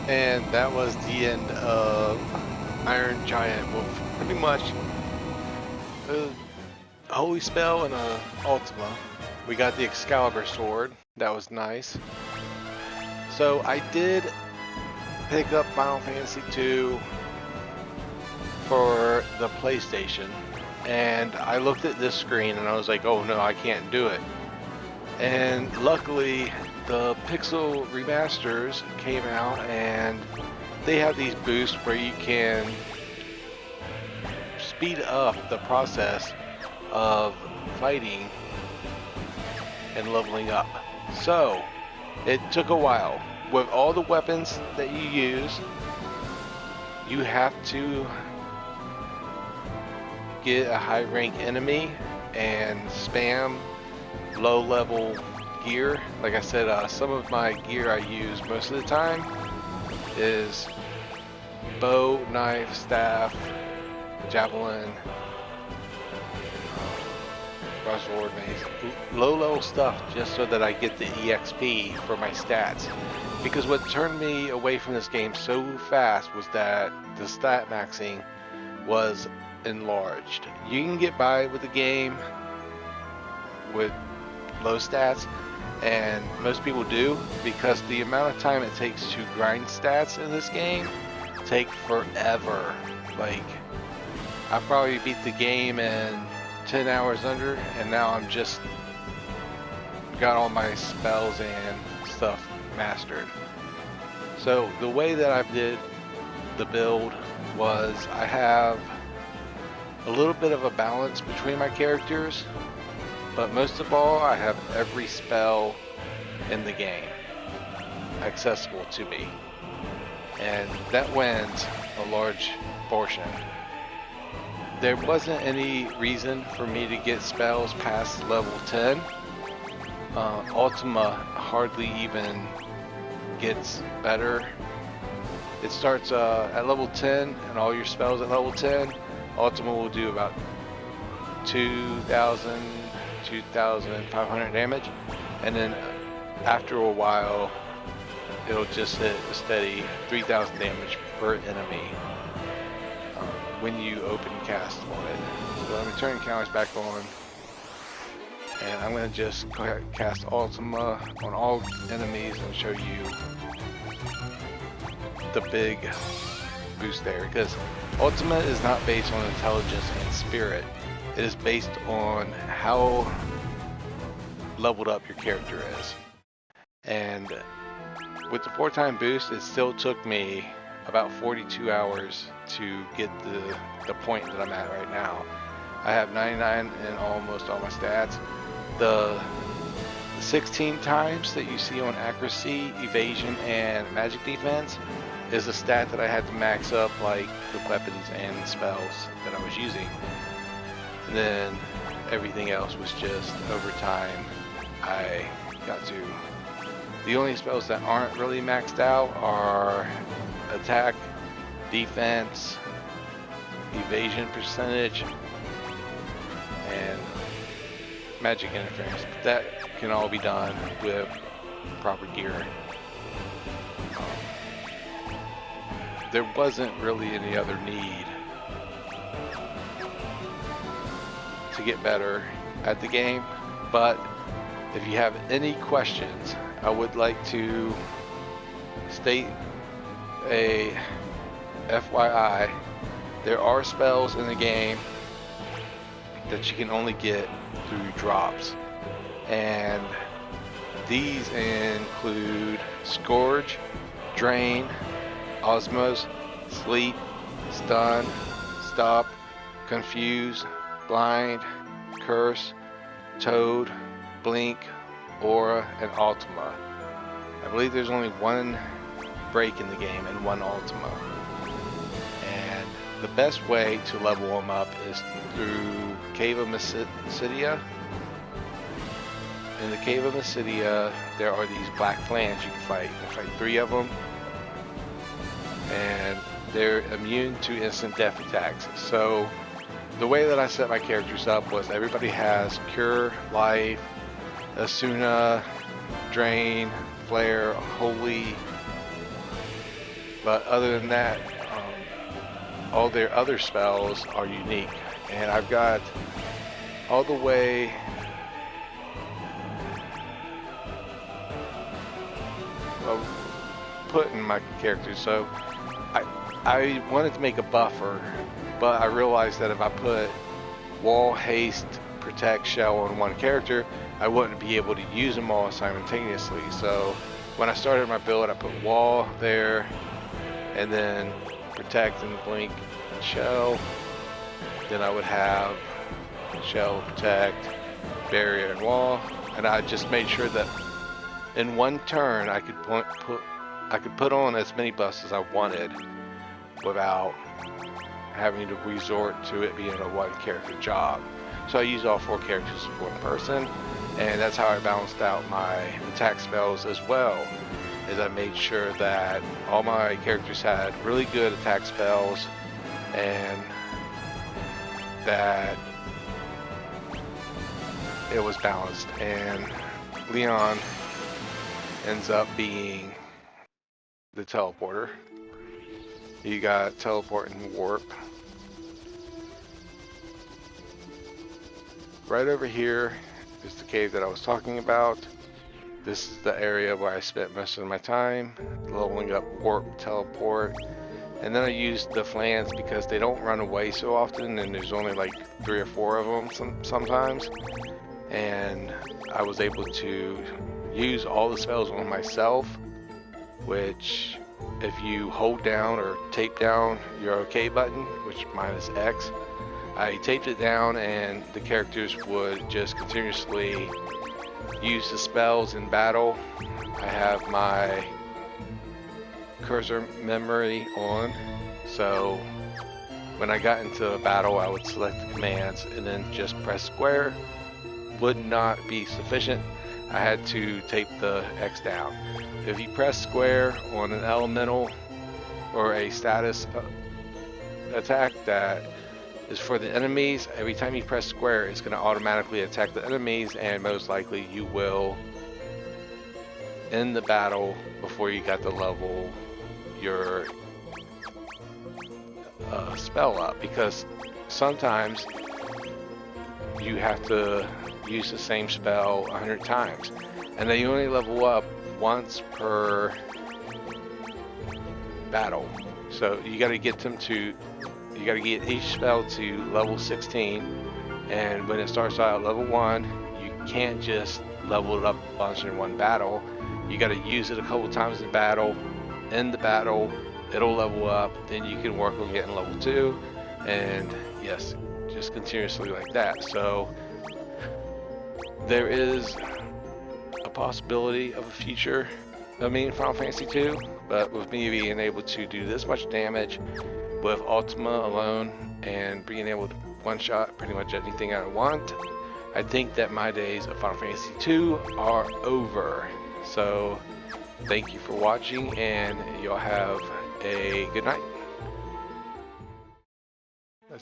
And that was the end of Iron Giant with pretty much a Holy Spell and a Ultima. We got the Excalibur sword. That was nice. So I did pick up Final Fantasy II for the PlayStation. And I looked at this screen and I was like, oh no, I can't do it. And luckily, the Pixel remasters came out and they have these boosts where you can speed up the process of fighting and leveling up. So it took a while. With all the weapons that you use, you have to get a high rank enemy and spam low level gear. Like I said, some of my gear I use most of the time is bow, knife, staff, javelin, crossword mace, low level stuff, just so that I get the EXP for my stats. Because what turned me away from this game so fast was that the stat maxing was enlarged. You can get by with the game with low stats, and most people do, because the amount of time it takes to grind stats in this game take forever. Like, I probably beat the game in 10 hours under, and now I'm just got all my spells and stuff mastered. So the way that I did the build was I have a little bit of a balance between my characters, but most of all, I have every spell in the game accessible to me, and that wins a large portion. There wasn't any reason for me to get spells past level 10. Ultima hardly even gets better. It starts at level 10, and all your spells at level 10. Ultima will do about 2,500 damage, and then after a while it'll just hit a steady 3,000 damage per enemy when you open cast on it. So let me turn counters back on, and I'm going to just go ahead and cast Ultima on all enemies and show you the big boost there, because Ultima is not based on intelligence and spirit. It is based on how leveled up your character is. And with the 4-time boost, it still took me about 42 hours to get the point that I'm at right now. I have 99 in almost all my stats. The 16 times that you see on accuracy, evasion, and magic defense is a stat that I had to max up, like the weapons and spells that I was using. And then everything else was just over time I got to. The only spells that aren't really maxed out are attack, defense, evasion percentage, and magic interference. But that can all be done with proper gear. There wasn't really any other need to get better at the game, but if you have any questions, I would like to state a FYI. There are spells in the game that you can only get through drops, and these include Scourge, Drain, Osmos, Sleep, Stun, Stop, Confuse, Blind, Curse, Toad, Blink, Aura, and Ultima. I believe there's only one break in the game and one Ultima. And the best way to level them up is through Cave of Mysidia. In the Cave of Mysidia, there are these black clans you can fight. You can fight 3 of them, and they're immune to instant death attacks. So the way that I set my characters up was everybody has Cure, Life, Asuna, Drain, Flare, Holy, But other than that, all their other spells are unique. And I've got all the way put in my characters. So I wanted to make a buffer, but I realized that if I put wall, haste, protect, shell on one character, I wouldn't be able to use them all simultaneously. So when I started my build, I put wall there, and then protect and blink and shell. Then I would have shell, protect, barrier, and wall. And I just made sure that in one turn I could put on as many buffs as I wanted without having to resort to it being a one character job. So I used all 4 characters for one person, and that's how I balanced out my attack spells as well. Is I made sure that all my characters had really good attack spells, and that it was balanced. And Leon ends up being the teleporter. You got teleport and warp. Right over here is the cave that I was talking about. This is the area where I spent most of my time leveling up warp, teleport, and then I used the flans because they don't run away so often, and there's only like 3 or 4 of them sometimes. And I was able to use all the spells on myself, which if you hold down or tape down your OK button, which mine is X, I taped it down and the characters would just continuously use the spells in battle. I have my cursor memory on, so when I got into a battle I would select the commands and then just press square. Would not be sufficient. I had to tape the X down. If you press square on an elemental or a status attack that is for the enemies, every time you press square it's going to automatically attack the enemies, and most likely you will end the battle before you got to level your spell up, because sometimes you have to use the same spell 100 times, and then you only level up once per battle. So you got to get them to, you got to get each spell to level 16, and when it starts out at level 1, you can't just level it up a bunch in one battle. You got to use it a couple times in battle. In the battle, it'll level up, then you can work on getting level 2, and yes, just continuously like that. So there is a possibility of a future of me in Final Fantasy 2, but with me being able to do this much damage with Ultima alone and being able to one-shot pretty much anything I want, I think that my days of Final Fantasy 2 are over. So thank you for watching, and y'all have a good night.